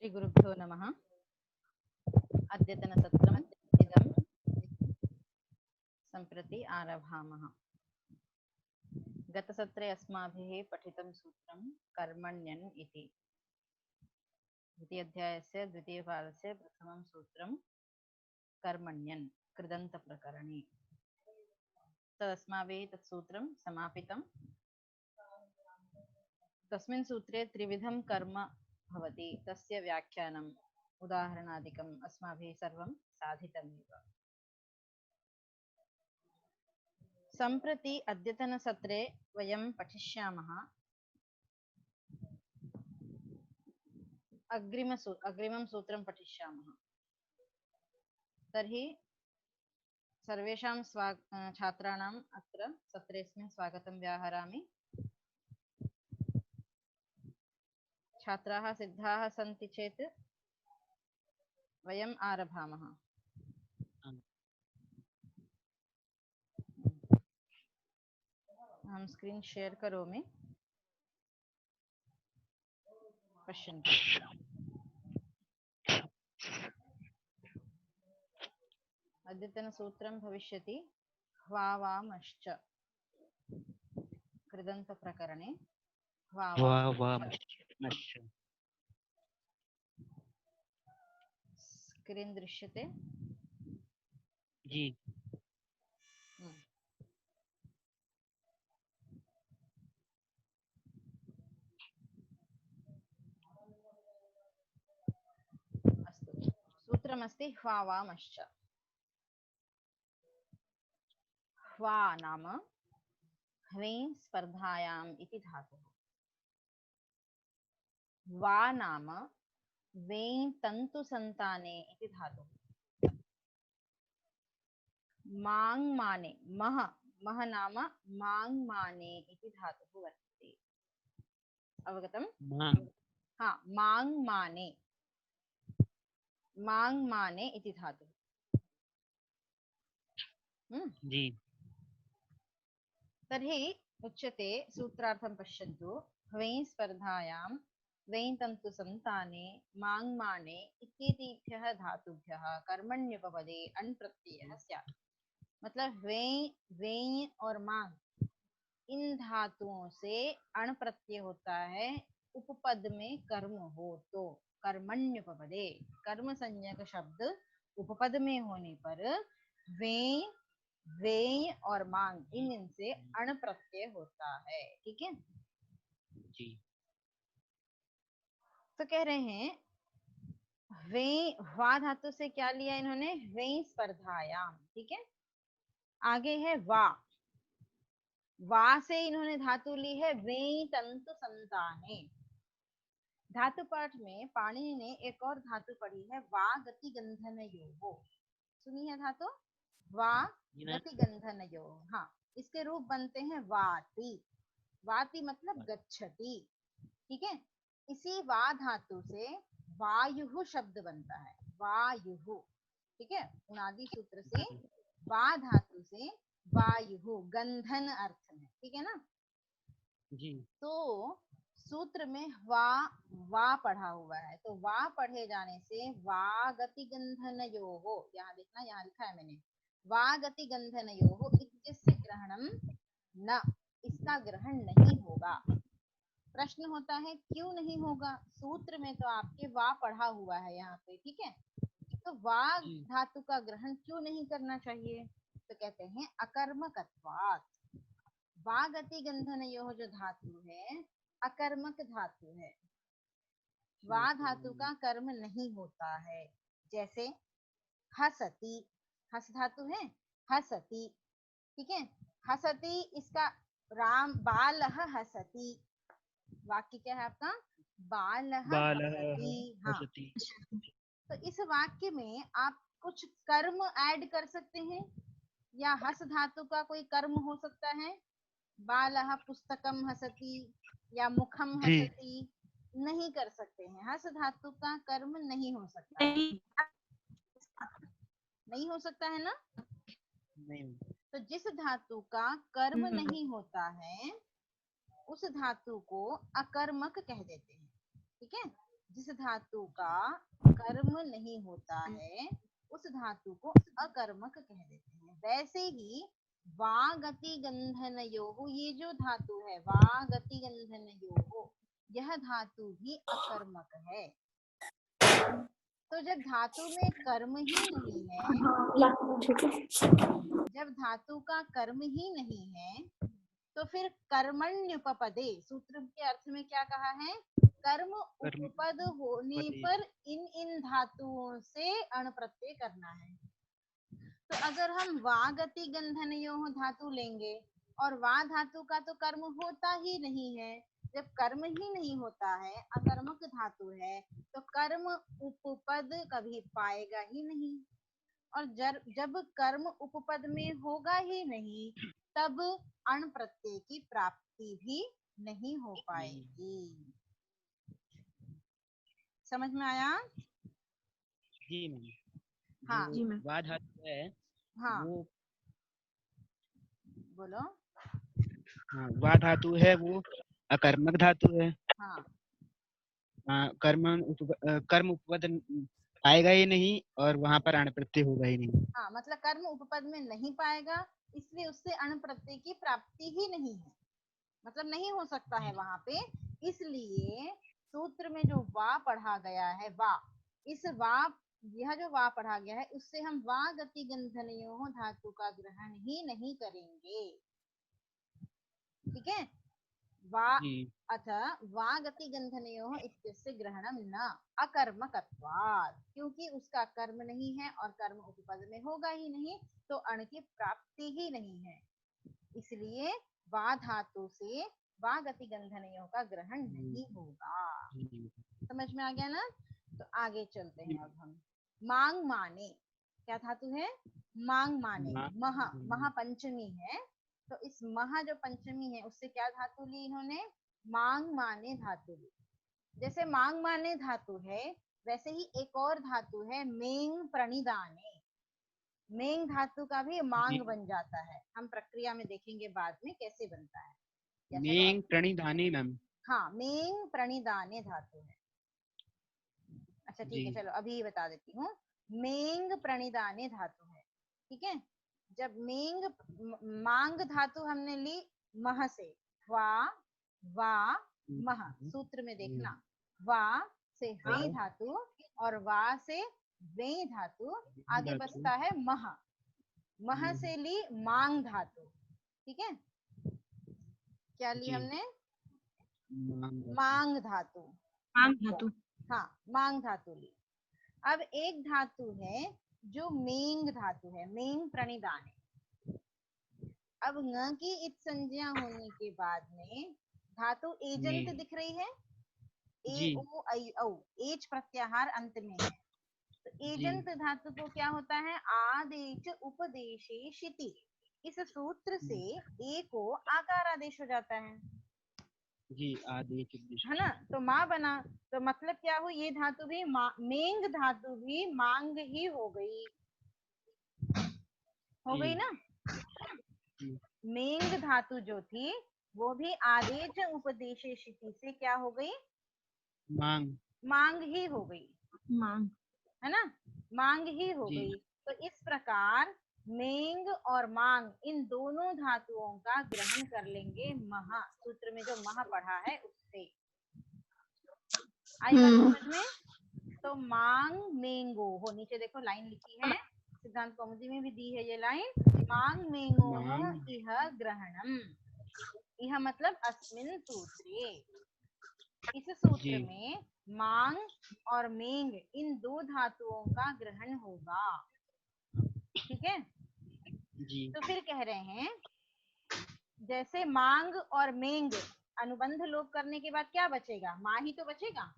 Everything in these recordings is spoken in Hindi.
श्रीगुरुभ्यो नमः। अद्यतनसत्रम् इदं सम्प्रति आरभामः। गतसत्रे अस्माभिः पठितं सूत्रं कर्मण्यन् इति। द्वितीयाध्यायस्य द्वितीयपादस्य प्रथमं सूत्रं कर्मण्यन् कृदन्तप्रकरणे। तदस्माभिः तत् सूत्रं समापितं। तस्मिन् सूत्रे त्रिविधं कर्म भवति, तस्य व्याख्यानम् उदाहरणादिकम् अस्माभिः सर्वं साधितमेव। सम्प्रति अद्यतनसत्रे वयं पठिष्यामः अग्रिमं सूत्रं पठिष्यामः। तर्हि सर्वेषां छात्राणाम् अत्र सत्रेऽस्मिन् स्वागतं व्याहरामि। छात्राः सिद्धाः सन्ति चेत् वयम् आरभामः। अहं स्क्रीन् शेर् करोमि, पश्यन्तु। अद्यतनसूत्रं भविष्यति ह्वावामश्च। कृदन्तप्रकरणे ह्वावामश्च। स्क्रीन् दृश्यते? जी। अस्तु, सूत्रमस्ति ह्वावामश्च। ह्वा नाम ह्वें स्पर्धायाम् इति धातुः। वा नाम वें तन्तुसन्ताने इति धातुः। माङ् माने मह नाम माङ् माने इति धातुः वर्तते। अवगतं? हाँ, माङ् माने इति धातुः। जी। तर्हि उच्यते, सूत्रार्थं पश्यन्तु। ह्वें स्पर्धायां वें तन्तुसन्ताने माङ् माने इत्येतेभ्यः धातुभ्यः कर्मण्युपपदे अण् प्रत्ययः स्यात्। मतलब वें और मांग, इन धातुओं से अण प्रत्यय होता है। उपपद में कर्म हो तो कर्मण्युपपदे, कर्म संज्ञक शब्द उपपद में होने पर वें और मांग इनसे अण प्रत्यय होता है। ठीक है जी। तो कह रहे हैं वा धातु से क्या लिया इन्होंने? वें स्पर्धायाम। ठीक है, आगे है वा से इन्होंने धातु ली है वें तंतु संताने। धातु पाठ में पाणिनि ने एक और धातु पढ़ी है वा गति गंधनयोः। सुनी है धातु? वा गति गंधनयोः। हाँ, इसके रूप बनते हैं वाति। वाति मतलब गच्छति। ठीक है, इसी वा धातु से वायुः शब्द बनता है, वायुः। ठीक है, उनादि सूत्र से वा धातु से वायुः, गंधन अर्थ में। ठीक है ना जी। तो सूत्र में वा पढ़ा हुआ है, तो वा पढ़े जाने से वा गति गंधनयोः, यहाँ देखना, यहाँ लिखा है मैंने, वा गति गंधनयोः इत्यस्य ग्रहणम न, इसका ग्रहण नहीं होगा। प्रश्न होता है क्यों नहीं होगा? सूत्र में तो आपके वा पढ़ा हुआ है यहाँ पे। ठीक है, तो वा धातु का ग्रहण क्यों नहीं करना चाहिए? तो कहते हैं अकर्मकत्वात्। वा गति गंधनयोः जो धातु है अकर्मक धातु है, वा धातु का कर्म नहीं होता है। जैसे हसति, हस धातु है, हसति। ठीक है, हसति, इसका राम बालः हसति, वाक्य क्या है आपका? बालः हसति। हाँ, तो इस वाक्य में आप कुछ कर्म ऐड कर सकते हैं, या हस धातु का कोई कर्म हो सकता है। बालः पुस्तकम हसति या मुखम हसति, नहीं कर सकते हैं। हस धातु का कर्म नहीं हो सकता है, नहीं हो सकता है ना। नहीं। तो जिस धातु का कर्म नहीं होता है उस धातु को अकर्मक कह देते हैं। ठीक है, जिस धातु का कर्म नहीं होता है उस धातु को अकर्मक कह देते हैं। वैसे ही वा गति गंधनयोः, ये जो धातु है वा गति गंधनयोः, यह धातु भी अकर्मक है। तो जब धातु में कर्म ही नहीं है, जब धातु का कर्म ही नहीं है, तो फिर कर्मण्युपपदे, सूत्र के अर्थ में क्या कहा है, कर्म उपपद होने पर इन इन धातुओं से अण प्रत्यय करना है। तो अगर हम वा गति गंधनयोः धातु लेंगे और वा धातु का तो कर्म होता ही नहीं है, जब कर्म ही नहीं होता है, अकर्मक धातु है, तो कर्म उपपद कभी पाएगा ही नहीं। और जब कर्म उपपद में होगा ही नहीं, तब अण प्रत्यय की प्राप्ति भी नहीं हो पाएगी। समझ में आया? जी मैम। हाँ जी मैम। वा धातु है, हाँ वो बोलो। हाँ, वा धातु है वो अकर्मक धातु है। हाँ कर्म उपपद आएगा ही नहीं और वहां पर अण प्रत्यय होगा ही नहीं। हाँ, मतलब कर्म उपपद में नहीं पाएगा, इसलिए उससे अण प्रत्यय की प्राप्ति ही नहीं है, मतलब नहीं हो सकता है वहां पे। इसलिए सूत्र में जो वा पढ़ा गया है, वा, इस वा, यह जो वा पढ़ा गया है, उससे हम वा गति गंधनयोः धातु का ग्रहण ही नहीं करेंगे। ठीक है? वा अथ वा गति गंधनयोः इत्यस्य ग्रहणम न अकर्मकत्वात्, क्योंकि उसका कर्म नहीं है और कर्म उपपद में होगा ही नहीं, तो अण की प्राप्ति ही नहीं है, इसलिए वा धातु से वा गति गंधनयोः का ग्रहण नहीं होगा। समझ में आ गया ना? तो आगे चलते हैं अब हम। मांग माने, क्या धातु है? मांग माने, मह, महा पंचमी है, तो इस महा जो पंचमी है उससे क्या धातु ली इन्होंने? मांग माने धातु ली। जैसे मांग माने धातु है, वैसे ही एक और धातु है मेंग प्रणिदाने। मेंग धातु का भी मांग बन जाता है, हम प्रक्रिया में देखेंगे बाद में कैसे बनता है। मेंग प्रणिदाने नाम। हाँ, मेंग प्रणिदाने धातु है। अच्छा ठीक है, चलो अभी बता देती हूँ। मेंग प्रणिदाने धातु है, ठीक है। जब मेंग, मांग धातु हमने ली मह से, वा वा मह, सूत्र में देखना, वा से वे धातु और वा से वे धातु, आगे बचता है मह, मह से ली मांग धातु। ठीक है, क्या ली हमने? मांग धातु। मांग धातु, हाँ, मांग धातु ली। अब एक धातु है जो मेंग धातु है, मेंग प्रणिदाने। अब न की इत संज्ञा होने के बाद में धातु एजंत दिख रही है, ए ओ आई औ, एच प्रत्याहार अंत में है, तो एजंत धातु को क्या होता है? आदेश उपदेशे शिति, इस सूत्र से ए को आकार आदेश हो जाता है जी, आदेश है ना। तो माँ बना, तो मतलब क्या हुई? ये धातु भी मेंग धातु भी मांग ही हो गई, हो गई ना। मेंग धातु जो थी वो भी आदेश उपदेशे शिति से क्या हो गई? मांग, मांग ही हो गई, मांग, है ना, मांग ही हो गई। तो इस प्रकार मेंग और मांग, इन दोनों धातुओं का ग्रहण कर लेंगे महा, सूत्र में जो महा पढ़ा है उससे। आई बात समझ में? तो मांग मेंगो हो, नीचे देखो लाइन लिखी है, सिद्धांत कौमुदी में भी दी है ये लाइन, मांग मेंगो इह ग्रहणम, यह मतलब अस्मिन सूत्रे, इस सूत्र में मांग और मेंग इन दो धातुओं का ग्रहण होगा। ठीक है जी। तो फिर कह रहे हैं जैसे मांग और मेंग अनुबंध लोप करने के बाद क्या बचेगा? माँ ही तो बचेगा,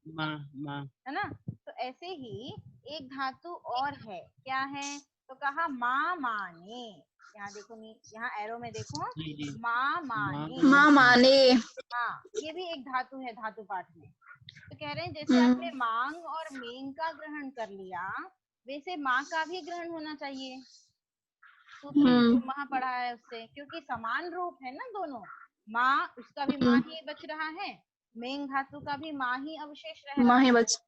माँ, है ना। तो ऐसे ही एक धातु और है, क्या है? तो कहा माँ माने, यहाँ देखो, यहाँ एरो में देखो, माँ माने, माँ माने, हाँ, ये भी एक धातु है धातु पाठ में। तो कह रहे हैं जैसे आपने मांग और मेंग का ग्रहण कर लिया, वैसे माँ का भी ग्रहण होना चाहिए, सूत्र जो माँ पढ़ा है उससे, क्योंकि समान रूप है ना दोनों, माँ, उसका भी माँ ही बच रहा है मेंग धातु का भी माँ ही अवशेष रह माँ रहा ही है। बच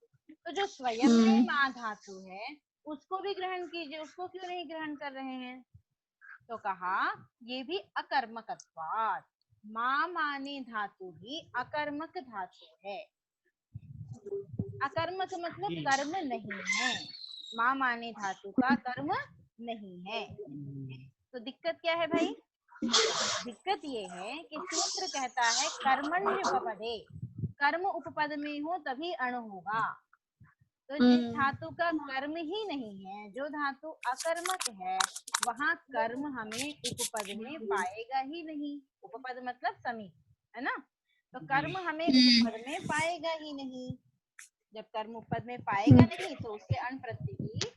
तो जो स्वयं में माँ धातु है उसको भी ग्रहण कीजिए, उसको क्यों नहीं ग्रहण कर रहे हैं? तो कहा ये भी अकर्मकत्वात्, माँ माने धातु भी अकर्मक धातु है। अकर्मक मतलब जी। कर्म नहीं है, माँ माने धातु का कर्म नहीं है। तो दिक्कत क्या है भाई? दिक्कत ये है कि सूत्र कहता है कर्मण्युपपदे, कर्म उपपद में हो तभी अण होगा। तो जिस धातु का कर्म ही नहीं है, जो धातु अकर्मक है, वहां कर्म हमें उपपद में पाएगा ही नहीं। उपपद मतलब समीप, है ना? तो कर्म हमें उपपद में पाएगा ही नहीं। जब कर्म उपपद में पाएगा नहीं तो उससे अण प्रत्यय की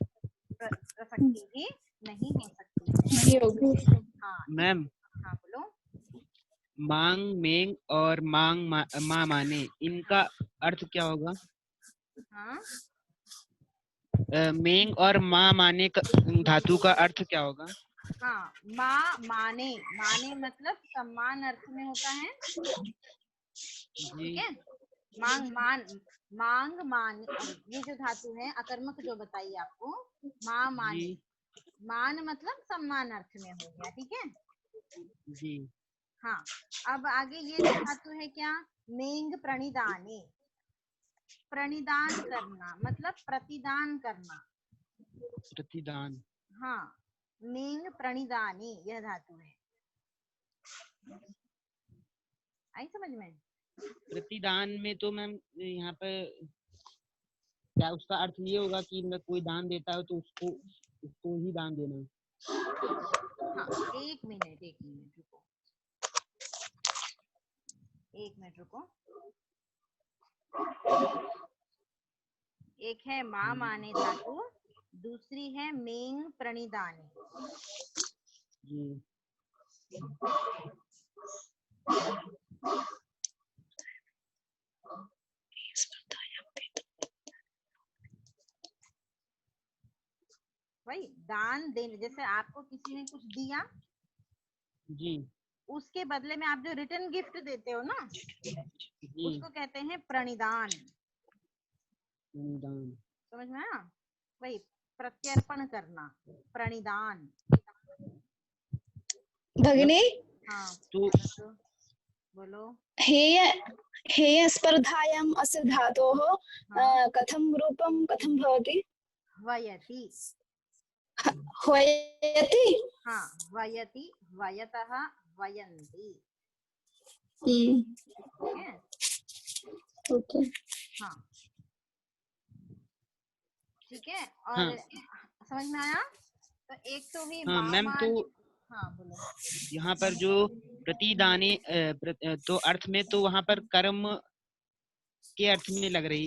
प्रसक्ति ही नहीं हो सकती है। नहीं होगी। हाँ मैम, हाँ बोलो। मांग, मेंग और माँ माने, इनका अर्थ क्या होगा? हाँ मेंग और माँ माने धातु का अर्थ क्या होगा? हाँ, माँ माने, माने मतलब सम्मान अर्थ में होता है। जी। ठीक है, मांग मान, मांग मान, ये जो धातु है अकर्मक जो बताई आपको, माँ माने, जी। मान मतलब सम्मान अर्थ में हो गया। ठीक है, जी। हाँ। अब आगे ये जो धातु है क्या, मेंग प्रणिदाने, प्रणिदान करना मतलब प्रतिदान करना। प्रतिदान। हाँ, मेंग प्रणिदानी यह धातु है। आई समझ में? प्रतिदान में तो मैम यहाँ पे क्या उसका अर्थ ये होगा कि मैं कोई दान देता है तो उसको ही दान देना? हाँ, एक मिनट रुको, एक मिनट रुको। एक है माँ माने धातु, दूसरी है मेंग प्रणिदानी। जी। भाई दान देने, जैसे आपको किसी ने कुछ दिया, जी। उसके बदले में आप जो रिटर्न गिफ्ट देते हो ना, जी। उसको कहते हैं प्रणिदान। अनुदान। समझ में आया? वही प्रत्यर्पण करना, प्रणिदान। भगिनी, हाँ तो बोलो। हेय हेय स्पर्धायाम् अस्य धातोः हाँ, कथं रूपं कथं भवति? वयति। ह्वयति। हाँ, वयति, वयतः, वयन्ति। ठीक है, ओके। हाँ ठीक है। और हाँ। समझ में आया? तो एक तो हुई हाँ माँ मैम, तो मान। हाँ बोलो। यहाँ पर जो प्रतिदाने तो अर्थ में तो वहाँ पर कर्म के अर्थ में लग रही,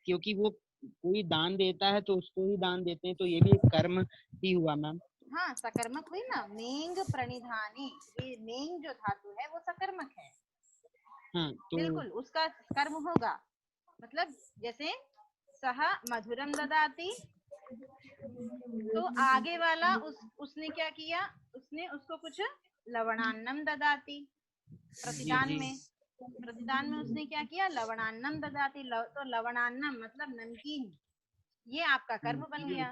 क्योंकि वो कोई दान देता है तो उसको ही दान देते हैं, तो ये भी एक कर्म ही हुआ मैम। हाँ, सकर्मक हुई ना, मेंग प्रणिधानी। ये मेंग जो धातु है वो सकर्मक है। हाँ तो बिल्कुल उसका कर्म होगा। मतलब जैसे सह मधुरम ददाति, तो आगे वाला उसने क्या किया, उसने उसको कुछ लवणान्नम ददाति। जी। प्रतिदान जी। में, प्रतिदान में उसने क्या किया, लवणान्नम ददाति। तो लवणान्नम मतलब नमकीन, ये आपका कर्म बन ये गया,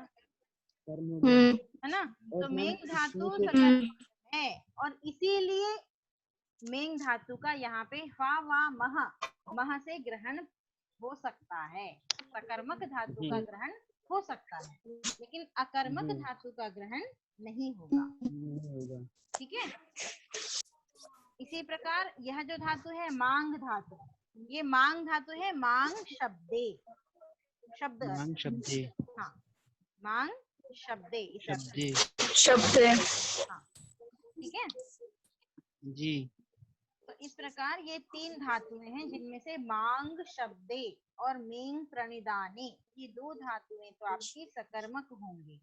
कर्म हो गया। है ना? और तो मैम मेंग धातु इसमें से सकर्मक है, और इसीलिए मेंग धातु का यहाँ पे फा वा मह, मह से ग्रहण हो सकता है। सकर्मक धातु जी। का ग्रहण हो सकता है, लेकिन अकर्मक जी धातु का ग्रहण नहीं होगा। नहीं होगा। ठीक है, इसी प्रकार यह जो धातु है मांग धातु, ये मांग धातु है मांग शब्दे, शब्द अर्थ। मांग शब्दे। हाँ, मांग शब्दे इस अर्थ शब्दे। में। शब्द। हाँ ठीक है। जी। तो इस प्रकार ये तीन धातुएं हैं जिनमें से मांग शब्दे और मेंग प्रणिदाने, ये दो धातुएं तो आपकी सकर्मक होंगी,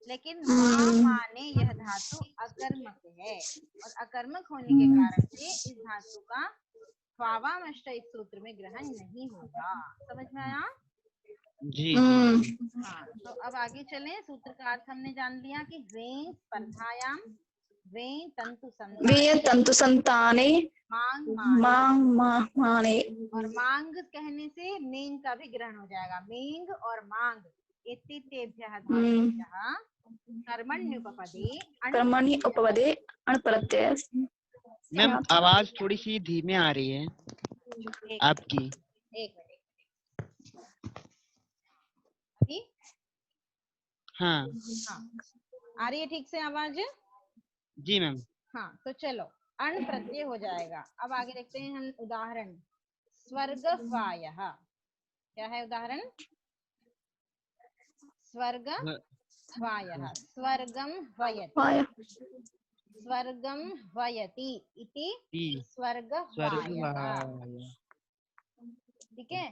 लेकिन मा माने यह धातु अकर्मक है, और अकर्मक होने के कारण से इस धातु का स्वावामष्ट इस सूत्र में ग्रहण नहीं होगा। समझ में आया? जी। जी। हाँ, तो अब आगे चलें। सूत्र का अर्थ हमने जान लिया कि ह्वें स्पर्धायाम वे तंतु वे तंतु संताने मांग माने। मांग माने। और मांग कहने से मेंग का भी ग्रहण हो जाएगा। मेंग और मांग इत्येतेभ्यः धातुभ्यः कर्मण्युपपदे कर्मणि उपपदे अण प्रत्यय। मैम आवाज थोड़ी सी धीमे आ रही है आपकी। एक मिनट अभी। हाँ हाँ आ रही है ठीक से आवाज? जी मैम। हाँ तो चलो अण प्रत्यय हो जाएगा। अब आगे देखते हैं हम उदाहरण। स्वर्गवायः क्या है उदाहरण? स्वर्गवायः स्वर्गं वयति। स्वर्गं वयति इति स्वर्गवायः। ठीक है।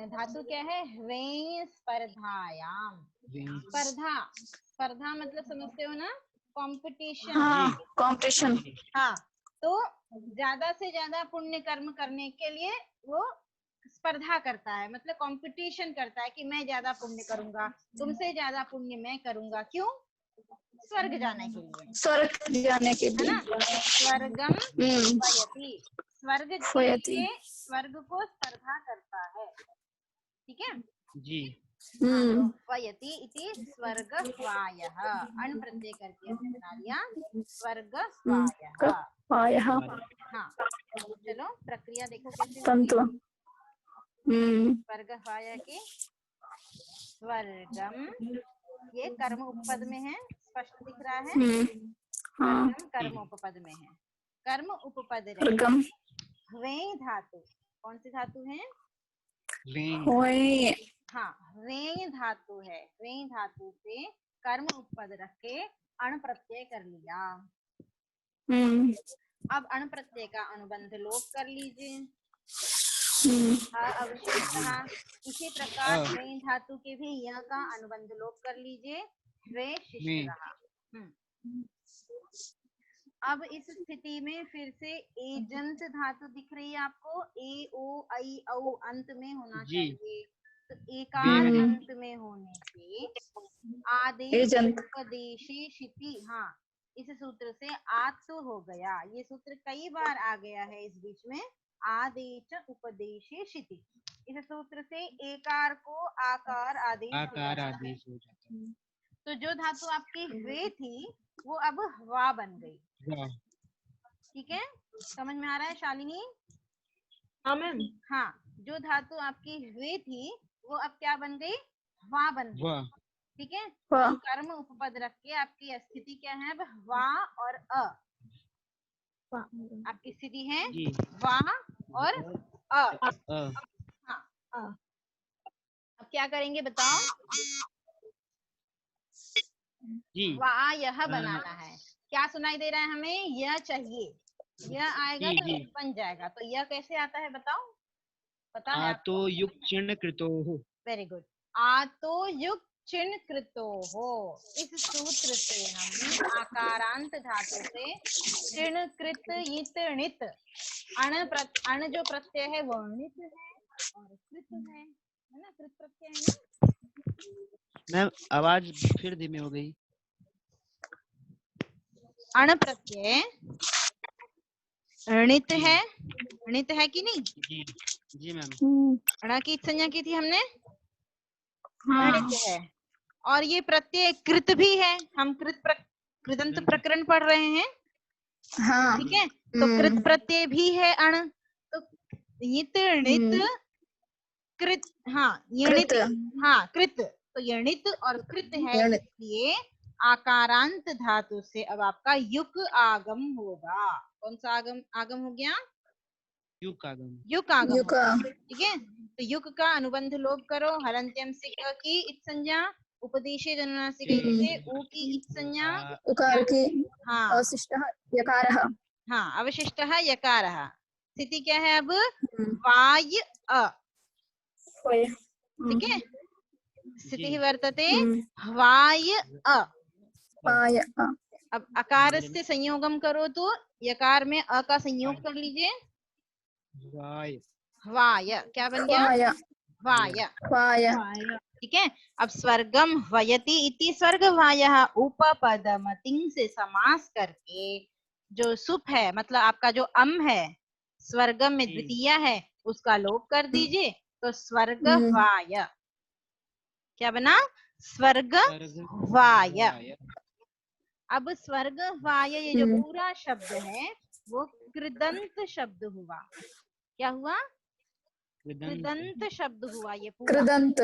धातु क्या है? वे स्पर्धायाम। स्पर्धा, स्पर्धा मतलब समझते हो ना? कंपटीशन। हाँ कंपटीशन। हाँ तो ज्यादा से ज्यादा पुण्य कर्म करने के लिए वो स्पर्धा करता है, मतलब कंपटीशन करता है कि मैं ज्यादा पुण्य करूंगा, तुमसे ज्यादा पुण्य मैं करूंगा। क्यों? स्वर्ग जाने के लिए, स्वर्ग जाने के है लिए। ना? स्वर्गम वयति, स्वर्ग के लिए स्वर्ग को स्पर्धा करता है। ठीक है जी। वयति इति स्वर्गवायः। अण प्रत्यय करके हमने बना लिया स्वर्गवायः। हाँ चलो प्रक्रिया देखो कैसे तंतु। स्वर्गवाय की। स्वर्गम ये कर्म उपपद में है, स्पष्ट दिख रहा है। स्वर्गम कर्म उपपद में है। कर्म उपपद वे धातु, कौन सी धातु है? हाँ वे धातु है। वे धातु से कर्म उपपद रख के अण प्रत्यय कर लिया। अब अण प्रत्यय का अनुबंध लोप कर लीजिए। अवशिष्टः। इसी प्रकार वे धातु के भी य का अनुबंध लोप कर लीजिए। वे शिष्टः। अब इस स्थिति में फिर से एजंत धातु दिख रही है आपको। ए ओ आई औ अंत में होना चाहिए। तो एकार अंत में होने से आदेश उपदेशे शिति। हाँ इस सूत्र से आत हो गया। ये सूत्र कई बार आ गया है इस बीच में। आदेश उपदेशे शिति, इस सूत्र से एकार को आकार आदेश हो जाता है। तो जो धातु आपकी वे थी वो अब वा बन गई। ठीक है, समझ में आ रहा है शालिनी? हाँ मैम। हाँ जो धातु आपकी वे थी वो अब क्या बन गई? वा बन गई। ठीक है, तो कर्म उपपद रख के आपकी स्थिति क्या है? अब वा और अ। आपकी स्थिति है वा और अ। हाँ अब क्या करेंगे बताओ? वा यह बनाना है। क्या सुनाई दे रहा है हमें? यह चाहिए, यह आएगा तो बन जाएगा। तो यह कैसे आता है बताओ? पता है आपको? आतो युक्त चिन्ह कृतो हो। Very good. आतो युक्त चिन्ह कृतो हो। इस सूत्र से हम आकारांत धातु से चिन्ह कृत यित णित, अण जो प्रत्यय है वो णित है और कृत है ना? कृत प्रत्यय है ना? मैम आवाज फिर धीमी हो गई। अण प्रत्यय णित है, णित है कि नहीं? जी मैम। अण की संज्ञा की थी हमने। णित है और ये प्रत्यय कृत भी है। हम कृदंत प्रकरण पढ़ रहे हैं। ठीक है, तो कृत प्रत्यय भी है अण। तो यित णित कृत, हाँ यणित, हाँ कृत, तो यणित और कृत है, इसलिए आकारांत धातु से अब आपका युक आगम होगा। कौन सा आगम हो गया? युक आगम। ठीक है, तो युक का अनुबंध लोप करो। हलन्त्यम से क की इत संज्ञा, उपदेशे जनुनासिक से उ की इत संज्ञा, उकार की हाँ अवशिष्टः यकारः। हाँ अवशिष्टः यकारः। स्थिति क्या है अब? वाय अ। ठीक है, स्थिति वर्तते वाय अ। अब अकार से संयोगम करो तो यकार में अ का संयोग कर लीजिए। वाय क्या बन गया? वाय। ठीक है। अब स्वर्गम वयति इति स्वर्गवायः उपपदमतिं से समास करके जो सुप है मतलब आपका जो अम है स्वर्गम में जी। द्वितीय है उसका लोप कर दीजिए तो स्वर्ग वाय क्या बना स्वर्ग वाय। अब स्वर्ग वाय ये जो पूरा शब्द है वो कृदंत शब्द हुआ। क्या हुआ? कृदंत शब्द हुआ ये पूरा। कृदंत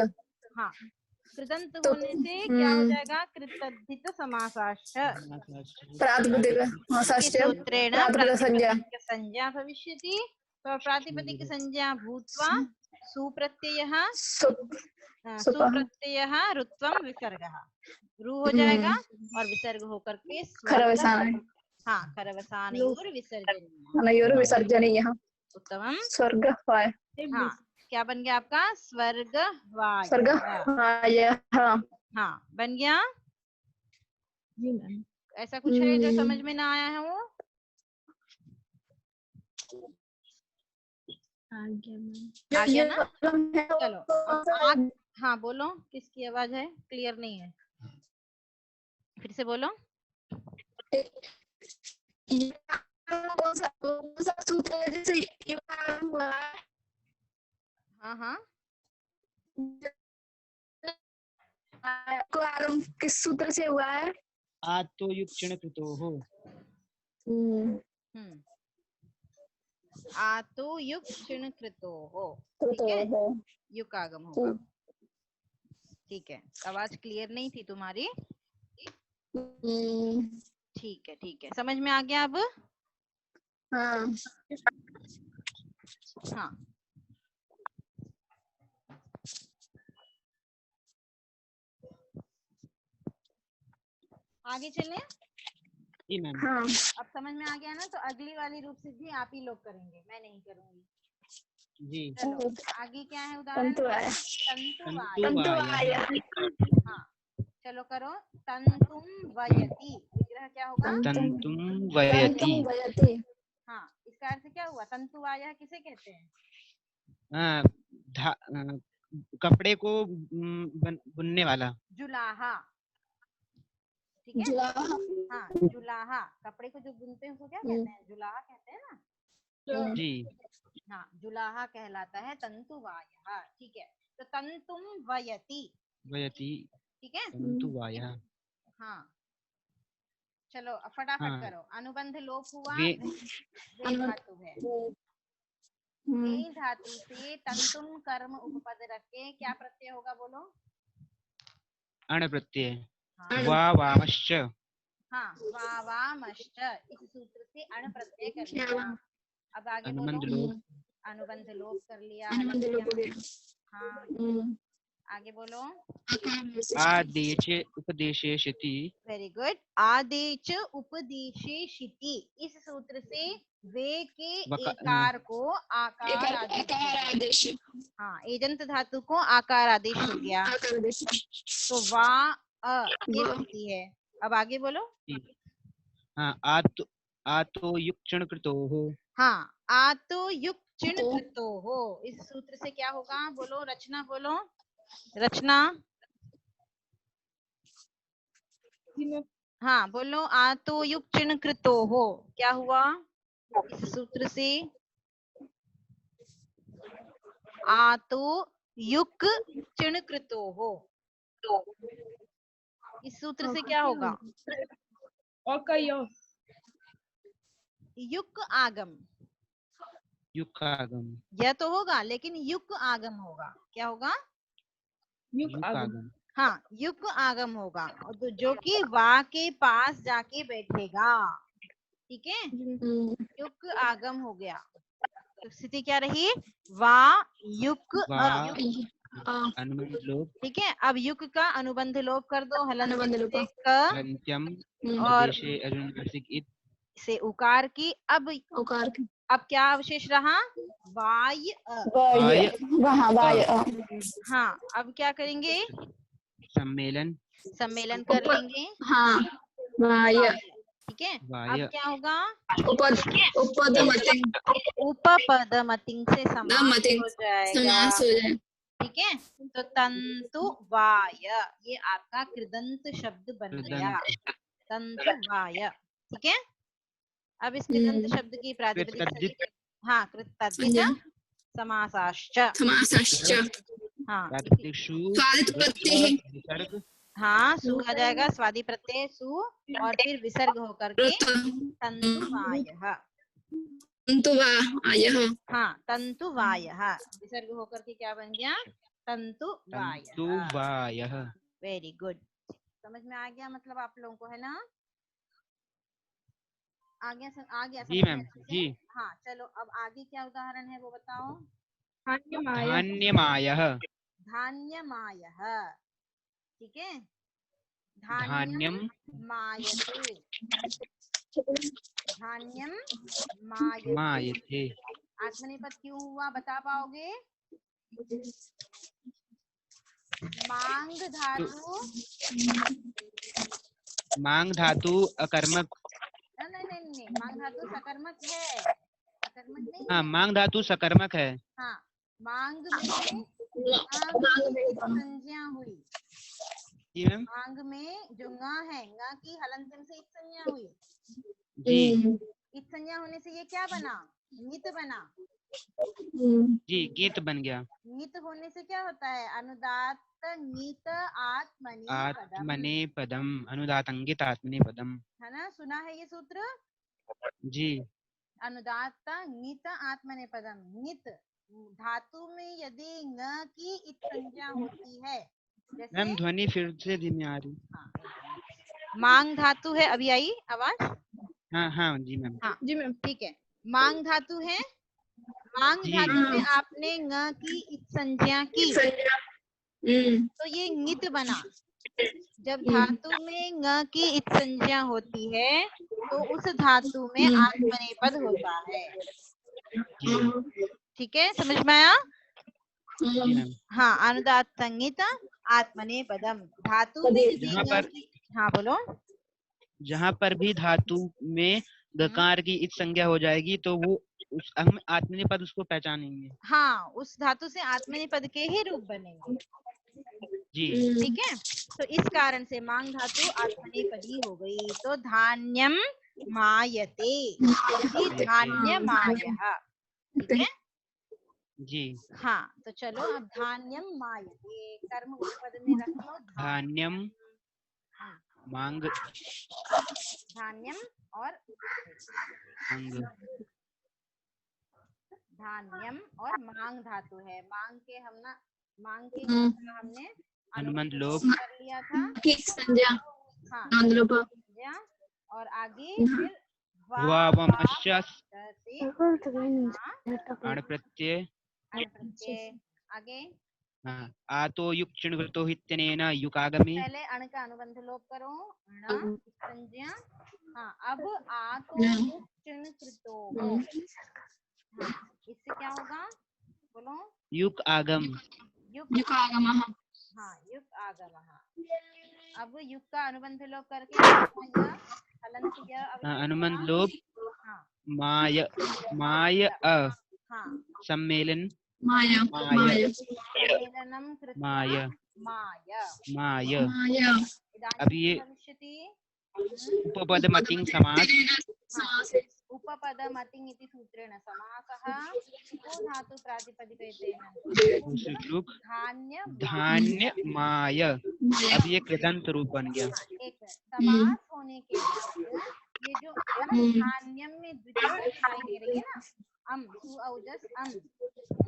हाँ कृदंत तो होने से क्या हो जाएगा? कृतद्धित समासाश्च प्रातिपदिक हाँ इति षष्ठ्य सूत्रेण प्रातिपदिक संज्ञा प्रातिपदिक संज्ञा भविष्यति। तो प्रातिपदिक संज्ञा भूत्वा सुप्रत्ययः सुप सुप्रत्ययः रुत्वम विसर्गः रु हो जाएगा और विसर्ग होकर के स्वर्ग खरवसाने हाँ खरवसानयोर विसर्जनीय। अनयोर विसर्जनीयः उत्तमम। स्वर्ग वाय हाँ क्या बन गया आपका? स्वर्ग वाय। स्वर्ग वायः हाँ बन गया। जी मैम। ऐसा कुछ है जो समझ में ना आया है वो? आ गया ना? चलो अब हाँ बोलो किसकी आवाज है? क्लियर नहीं है, फिर से बोलो। कौन सा सूत्र है जैसे युकार हुआ है हाँ हाँ को आरंभ किस सूत्र से हुआ है? आतो युक्षण कृतो हो। आतो युक क्षण कृतो हो। ठीक है युकागम होगा। ठीक है आवाज क्लियर नहीं थी तुम्हारी। ठीक है समझ में आ गया अब? हाँ हाँ आगे चलें। जी मैम। हाँ अब समझ में आ गया ना? तो अगली वाली रूप सिद्धि आप ही लोग करेंगे, मैं नहीं करूंगी। जी। चलो आगे क्या है उदाहरण? तंतुवाय तंतुवाय। तंतुवाय हाँ चलो करो। तंतुम वयति विग्रह क्या होगा? तंतुम वयति। वयति हाँ इसका अर्थ क्या हुआ? तंतुवाय किसे कहते हैं? कपड़े को बुनने वाला। जुलाहा। ठीक है जुलाहा हाँ जुलाहा कपड़े को जो बुनते हैं उसको क्या कहते हैं? जुलाहा कहते हैं ना। जी। हाँ जुलाहा कहलाता है तंतुवायः। ठीक है तो तंतुम वयति। वयति ठीक है तंतुवायः। हाँ चलो अब फटाफट हाँ। करो। अनुबंध लोप हुआ। वे वे धातु है। वे धातु से तंतुम कर्म उपपद रख के क्या प्रत्यय होगा बोलो? अण प्रत्यय। हाँ वा वामश्च। हाँ वावामश्च इस सूत्र से अण प्रत्यय कर लिया। अब आगे बोलो। अनुबंध लोप। अनुबंध लोप कर लिया। अनुबंध लोप हो गया। हाँ आगे बोलो। आदेश उपदेशेषति। Very good. आदेच उपदेशेषिति इस सूत्र से वे के एकार को आकार आदेश। हाँ एजंत धातु को आकार आदेश हो गया तो वा ये स्थिति है। अब आगे बोलो। हाँ आतो युक्षण कृतो हो। हाँ आतो युक चिण कृतो हो इस सूत्र से क्या होगा बोलो? रचना बोलो। रचना हाँ बोलो। आतो युक चिण कृतो हो क्या हुआ इस सूत्र से? आतो युक चिण कृतो हो इस सूत्र से क्या होगा? और कई और युक आगम। युक्कागम। यह तो होगा लेकिन युक आगम होगा। क्या होगा? युक्कागम। हाँ युक आगम होगा और तो जो कि वा के पास जाके बैठेगा। ठीक है युक आगम हो गया तो स्थिति क्या रही? वा युक अनुबंध लोप। ठीक है अब युक का अनुबंध लोप कर दो। अनुबंध लोप। हलन्त्यम और उपदेशे अनुनासिक इत। से उकार की। उकार की अब क्या अवशेष रहा? वाय वाय वहाँ वाय हाँ अब क्या करेंगे? सम्मेलन। सम्मेलन कर लेंगे। हाँ वाय ठीक है वाय। अब क्या होगा? उपपदमति उपपदमतिंग से समास हो जाएगा। समास हो जाए ठीक है, तो तंतु वाय ये आपका कृदंत शब्द बन गया, तंतु वाय। ठीक है, अब इस कृदंत शब्द की प्रातिपदिक कृतद्धित हाँ कृतद्धित समासाश्च। समासाश्च हाँ प्रातिपदिकषु स्वादित प्रत्यय विसर्ग हाँ, सु आ जाएगा, स्वादि प्रत्यय सु और फिर विसर्ग होकर के तंतु वायः। तंतु वा आयः। हाँ, तंतु वायः विसर्ग होकर के क्या बन गया, तंतु तंतु वायः। वायः। वेरी गुड, समझ में आ गया मतलब आप लोगों को, है ना? आ गया जी समझ में मैम अच्छे से? जी। हाँ चलो, अब आगे क्या उदाहरण है वो बताओ। धान्यमायः। धान्यमायः, ठीक है, धान्यम मायते, धान्यम मायते। मायते। आत्मनेपद क्यों हुआ बता पाओगे? मांग धातु, मांग धातु अकर्मक। नहीं, मांग धातु सकर्मक है, अकर्मक नहीं हाँ, है। मांग धातु सकर्मक है। हाँ, मांग में की संज्ञा हुई, जी मैम मांग में जो ङ है, ङ की हलंत से इत संज्ञा हुई। जी। इत संज्ञा होने से ये क्या बना, नित बना। जी, गीत बन गया। नित होने से क्या होता है, अनुदात्त नित आत्मनि पदम, आत्मने पदम, अनुदातंगित आत्मने पदम। है ना? सुना है ये सूत्र, जी अनुदात्त नित आत्मने पदम। नित धातु में यदि ङ की इत संज्ञा होती है, जैसे मैम ध्वनि फिर से धीमी आ रही। मांग धातु है, अभी आई आवाज? हाँ हाँ जी मैम। हाँ जी मैम, ठीक है, मांग धातु है, मांग जी धातु में आपने ङ की इत संज्ञा की तो ये नित बना। जब धातु में ङ की इत संज्ञा होती है तो उस धातु में आत्मनेपद होता है। ठीक है, समझ में आया? जी मैम। हाँ, अनुदात संगीत आत्मनेपदम, धातु में यदि जहाँ ङ पर की, हाँ बोलो, जहाँ पर भी धातु में गकार की इत संज्ञा हो जाएगी तो वो उस हम आत्मनेपद उसको पहचानेंगे। हाँ, उस धातु से आत्मनेपद के ही रूप बनेंगे। जी ठीक है, तो इस कारण से मांग धातु आत्मनेपदी हो गई। तो धान्यम मायते, यदि धान्य मायः। ठीक है, जी। हाँ, तो चलो अब धान्यम मायते कर्म उपपद में रख लो धान्यम मांग, धान्यम और मांग, धान्यम और मांग धातु है। मांग के हमने अनुबंध लोप कर लिया था। हाँ, संज्ञा और आगे फिर वावमश्च से अण प्रत्यय। आगे आतो युक् चिणकृतो हित्यनेन युकागमे। पहले अण का अनुबंध लोप करो, अण संज्ञा। हाँ, अब आतो युक् चिणकृतो हो। हाँ, इससे क्या होगा बोलो? युक आगम। युक आगमः। हाँ, युक आगमः। अब युक का अनुबंध लोप करके हलंत य अनुबंध लोप हाँ, माय, माय अ हाँ, सम्मेलन माय माय सम्मेलनम कृत्वा माय माय। माय। माय। अब ये भविष्यति उपपदमतिं समास। उपपदमतिं इति सूत्रेण समासः को धातु प्रातिपदिकेन सुश्रुक धान्य धान्य माय। अब ये कृदंत रूप बन गया। एक समास होने के बाद ये जो धान्यम में द्वितीय दिखाई दे रही है ना, अम सु औजस अम,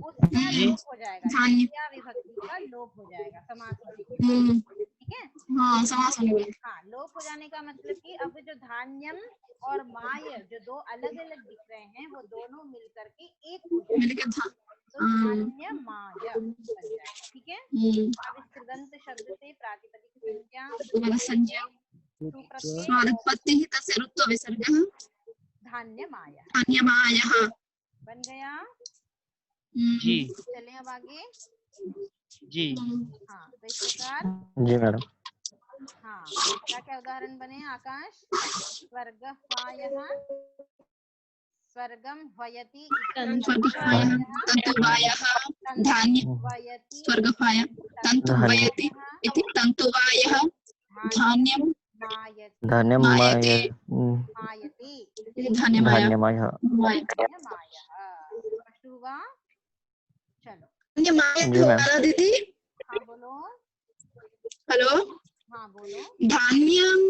उसका लोप हो जाएगा, द्वितीय विभक्ति का लोप हो जाएगा समास होने के बाद। ठीक है, हाँ, समास होने वाला। हाँ, लोप हो जाने का मतलब कि अब जो धान्यम और माय जो दो अलग अलग दिख रहे हैं वो दोनों मिलकर के एक हो जाएंगे, तो धान्य माय बन जाएगा। ठीक है, अब इस कृदंत शब्द से प्रातिपदिक संज्ञा स्वादुत्पत्तिः तस्य ऋत्व विसर्गः धान्य माया धान्यमायः बन गया। जी चलें अब आगे। जी। हाँ, तो इस प्रकार जी मैडम। हाँ, क्या क्या उदाहरण बने आकाश? स्वर्गह्वायः, स्वर्गम ह्वयति, तन्तुवायः धान्य वयति स्वर्गपाय तन्तुवयति इति तन्तुवायः धान्यं मायति धान्यं मायते मायति इति धान्यमाय धान्यमयः मायः। स्पष्ट हुआ? चलो धान्यमायते जी मैम। होगा ना दीदी? हाँ बोलो। हेलो, हाँ बोलो। धान्यम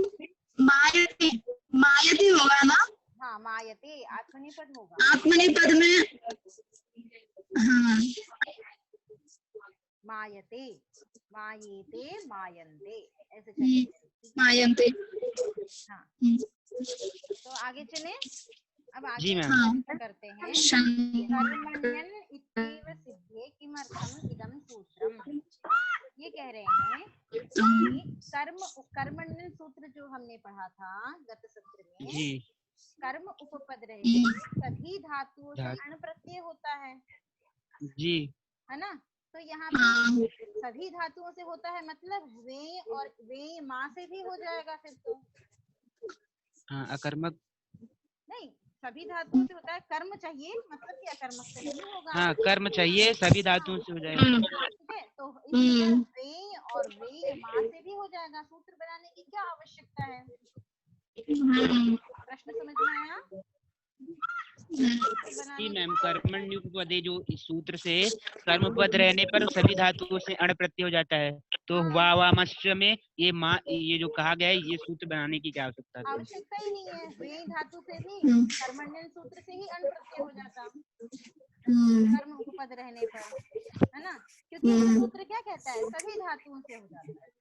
मायते मायते होगा ना? हाँ मायते आत्मनेपद होगा। आत्मनेपद में हाँ मायते मायेते मायन्ते ऐसे चलेगा। मायन्ते। हाँ तो आगे चले। अब जी आगे मैम। हाँ करते हैं। शं- कर्मण्यन इत्येव सिद्धे किमर्थम इदं सूत्रम। ये कह रहे हैं कि कर्मण्यन सूत्र जो हमने पढ़ा था गत सत्र में, जी कर्म उपपद रहे सभी धातुओं से अण प्रत्यय होता है जी है ना। तो यहाँ पे हाँ सभी धातुओं से होता है मतलब वे और वे माँ से भी हो जाएगा फिर तो। हाँ अकर्मक। नहीं सभी धातुओं से होता है। कर्म चाहिए मतलब कि अकर्मक से नहीं होगा। हाँ कर्म चाहिए सभी धातुओं से हो जाएगा। ठीक है तो इसलिए वे और वे माँ से भी हो जाएगा। सूत्र बनाने की क्या आवश्यकता है? प्रश्न समझ में आया? जी मैम। कर्मण्युपपदे जो इस सूत्र से कर्म पद रहने पर सभी धातुओं से अण प्रत्यय हो जाता है, तो वावामश्च में ये माँ ये जो कहा गया है ये सूत्र बनाने की क्या आवश्यकता थी? आवश्यकता ही नहीं है। वे धातु से भी कर्मण्यन सूत्र से ही अण प्रत्यय हो जाता कर्म उपपद रहने पर है ना। क्योंकि ये सूत्र क्या कहता है? सभी धातुओं से हो जाता है।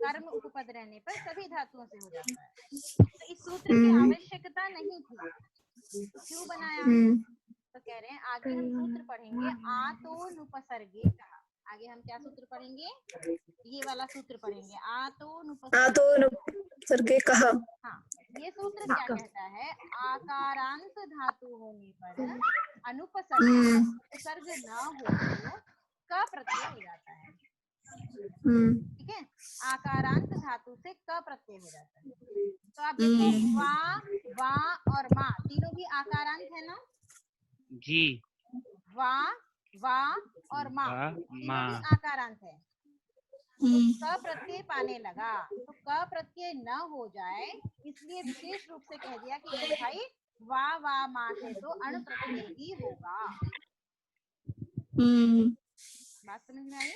कर्म उपपद रहने पर सभी धातुओं से हो जाता है। तो इस सूत्र की आवश्यकता नहीं थी। तो क्यों बनाया? तो कह रहे हैं आगे हम सूत्र पढ़ेंगे आतोनुपसर्गे कहा। आगे हम क्या सूत्र पढ़ेंगे? ये वाला सूत्र पढ़ेंगे आतोनुपसर्गे कहा। हाँ ये सूत्र क्या कहता है? आकारांत धातु होने पर उपसर्ग न हो तो क प्रत्यय हो जाता है। ठीक है आकारांत धातु से क प्रत्यय हो जाता है। तो आप देखो वा और मा तीनों भी आकारांत है ना। जी वा और मा तीनों भी आकारांत है। तो क प्रत्यय पाने लगा तो क प्रत्यय न हो जाए इसलिए विशेष रूप से कह दिया कि नहीं भाई वा मा से तो अण प्रत्यय ही होगा। बात समझ में आई?